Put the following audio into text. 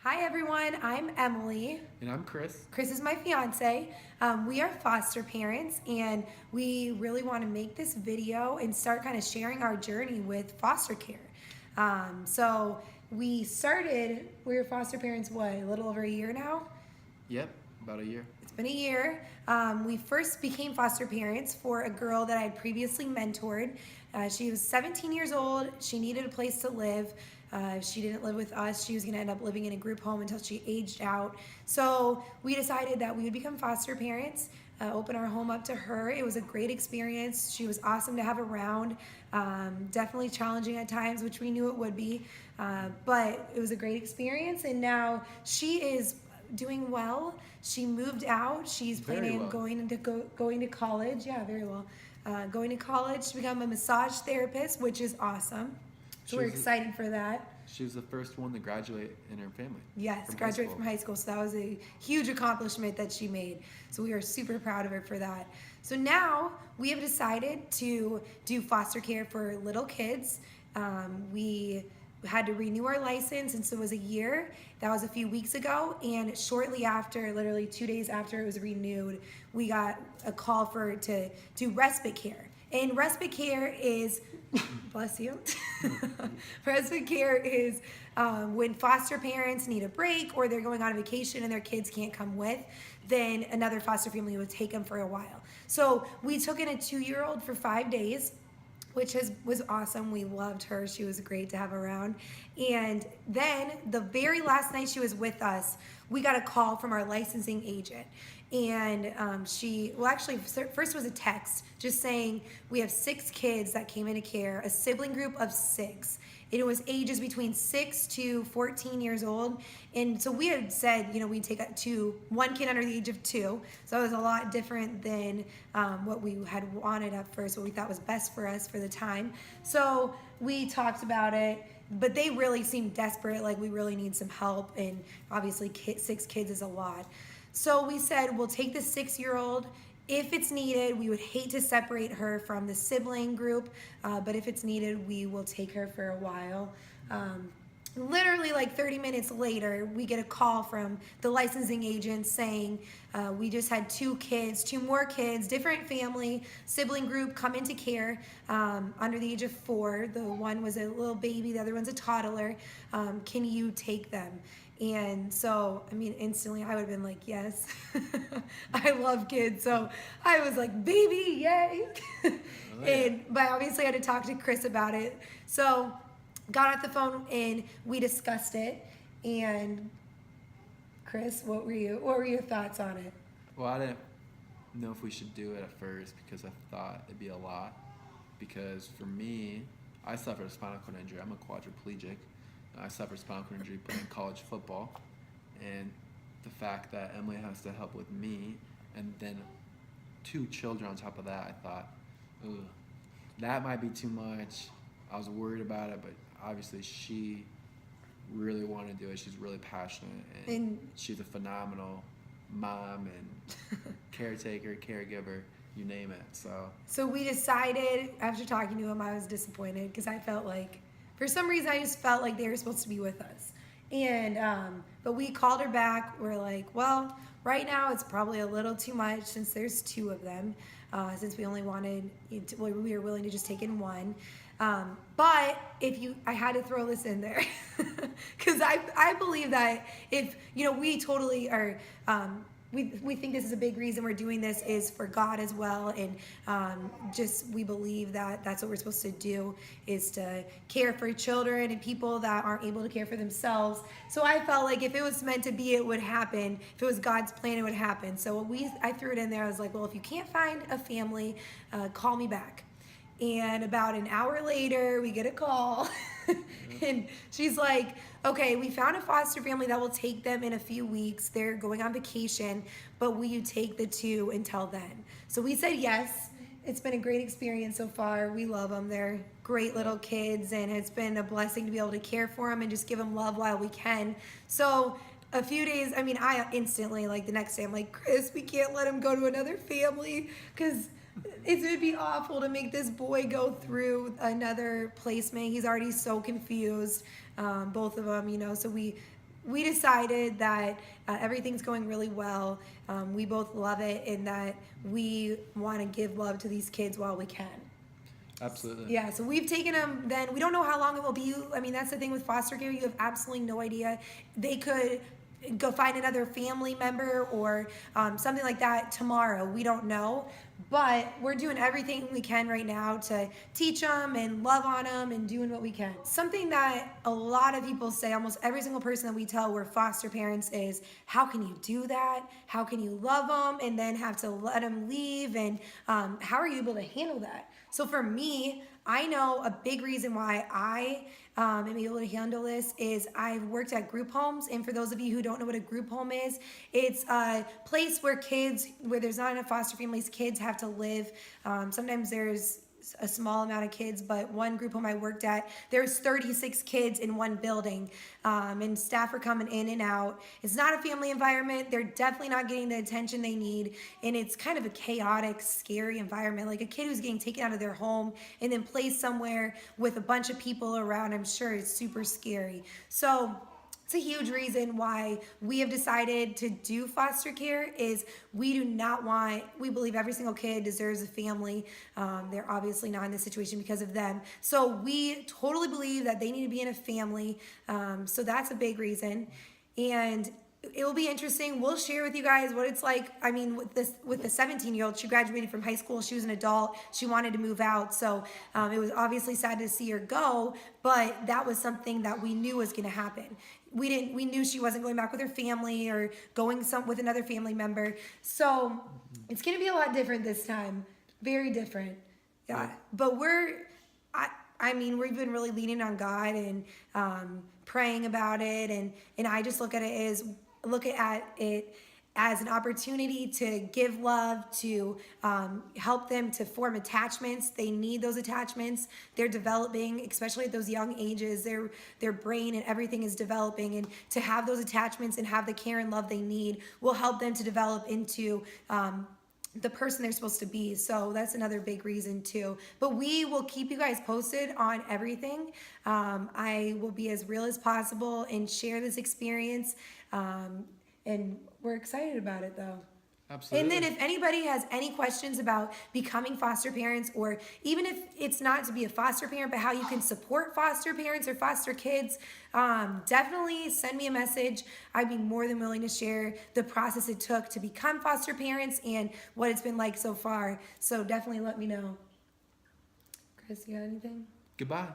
Hi everyone, I'm Emily. And I'm Chris. Chris is my fiance. We are foster parents and we really want to make this video and start kind of sharing our journey with foster care. So we were foster parents, what, a little over a year now? Yep, about a year. It's been a year. We first became foster parents for a girl that I had previously mentored. She was 17 years old. She needed a place to live. She didn't live with us. She was going to end up living in a group home until she aged out. So we decided that we would become foster parents, open our home up to her. It was a great experience. She was awesome to have around. Definitely challenging at times, which we knew it would be. But it was a great experience. And now she is doing well. She moved out. She's Very planning on well. going to college. Yeah, very well. Going to college to become a massage therapist, which is awesome. So She we're was excited for that. she was the first one to graduate in her family. Yes, From high graduate school. from high school. So that was a huge accomplishment that she made. So we are super proud of her for that. So now we have decided to do foster care for little kids. We had to renew our license, and so it was a year. That was a few weeks ago, and shortly after, literally 2 days after it was renewed, we got a call to do respite care. And respite care is, bless you. Respite care is when foster parents need a break or they're going on vacation and their kids can't come with, then another foster family would take them for a while. So we took in a 2-year-old for 5 days, which was awesome. We loved her. She was great to have around. And then the very last night she was with us, we got a call from our licensing agent. And actually, first was a text just saying we have 6 kids that came into care, a sibling group of 6. It was ages between 6 to 14 years old. And so we had said, we'd take one kid under the age of 2. So it was a lot different than what we had wanted at first, what we thought was best for us for the time. So we talked about it, but they really seemed desperate, like we really need some help. And obviously 6 kids is a lot. So we said, we'll take the 6-year-old. If it's needed, we would hate to separate her from the sibling group, but if it's needed, we will take her for a while. Literally like 30 minutes later, we get a call from the licensing agent saying we just had 2 more kids, different family, sibling group come into care under the age of 4. The one was a little baby, the other one's a toddler. Can you take them? And so, instantly I would have been like, yes. I love kids. So I was like, baby, yay. Oh, yeah. But obviously I had to talk to Chris about it. So got off the phone and we discussed it. And Chris, what were your thoughts on it? Well, I didn't know if we should do it at first because I thought it'd be a lot. Because for me, I suffered a spinal cord injury. I'm a quadriplegic. I suffered spinal cord injury playing college football. And the fact that Emily has to help with me and then 2 children on top of that, I thought, ugh, that might be too much. I was worried about it, but obviously she really wanted to do it. She's really passionate, and And she's a phenomenal mom and caretaker, caregiver, you name it. so we decided, after talking to him, I was disappointed because I felt like, for some reason, I just felt like they were supposed to be with us. And, but we called her back. We're like, well, right now it's probably a little too much since there's 2 of them, since we only wanted, we were willing to just take in 1. But I had to throw this in there because I believe that if, we totally are, we think this is a big reason we're doing this is for God as well. And just we believe that that's what we're supposed to do is to care for children and people that aren't able to care for themselves. So I felt like if it was meant to be, it would happen. If it was God's plan, it would happen. So I threw it in there. I was like, well, if you can't find a family, call me back. And about an hour later, we get a call. And she's like, okay, we found a foster family that will take them in a few weeks. They're going on vacation, but will you take the 2 until then? So we said yes. It's been a great experience so far. We love them. They're great little kids, and it's been a blessing to be able to care for them and just give them love while we can. So a few days, I instantly, like the next day, I'm like, Chris, we can't let him go to another family because it would be awful to make this boy go through another placement. He's already so confused, both of them, so we we decided that everything's going really well. We both love it, and that we want to give love to these kids while we can. Absolutely. Yeah, so we've taken them. Then we don't know how long it will be. I mean, that's the thing with foster care. You have absolutely no idea. They could go find another family member or something like that tomorrow. We don't know. But we're doing everything we can right now to teach them and love on them and doing what we can. Something that a lot of people say, almost every single person that we tell we're foster parents, is how can you do that? How can you love them and then have to let them leave? And how are you able to handle that? So for me, I know a big reason why I am able to handle this is I've worked at group homes. And for those of you who don't know what a group home is, it's a place where where there's not enough foster families, kids have to live. Sometimes there's a small amount of kids, but one group home I worked at, there's 36 kids in one building, and staff are coming in and out. It's not a family environment. They're definitely not getting the attention they need, and it's kind of a chaotic, scary environment. Like a kid who's getting taken out of their home and then placed somewhere with a bunch of people around, I'm sure it's super scary. So it's a huge reason why we have decided to do foster care. Is we believe every single kid deserves a family. They're obviously not in this situation because of them. So we totally believe that they need to be in a family. So that's a big reason. And it will be interesting. We'll share with you guys what it's like. I mean, with the 17-year-old, she graduated from high school. She was an adult. She wanted to move out. So it was obviously sad to see her go, but that was something that we knew was going to happen. We knew she wasn't going back with her family or going with another family member. So it's going to be a lot different this time. Very different. Yeah. But I mean, we've been really leaning on God and praying about it. And I just look at it as an opportunity to give love, to help them to form attachments. They need those attachments. They're developing, especially at those young ages. Their brain and everything is developing, and to have those attachments and have the care and love they need will help them to develop into the person they're supposed to be. So that's another big reason too. But we will keep you guys posted on everything. I will be as real as possible and share this experience. And we're excited about it though. Absolutely. And then if anybody has any questions about becoming foster parents, or even if it's not to be a foster parent, but how you can support foster parents or foster kids, definitely send me a message. I'd be more than willing to share the process it took to become foster parents and what it's been like so far. So definitely let me know. Chris, you got anything? Goodbye.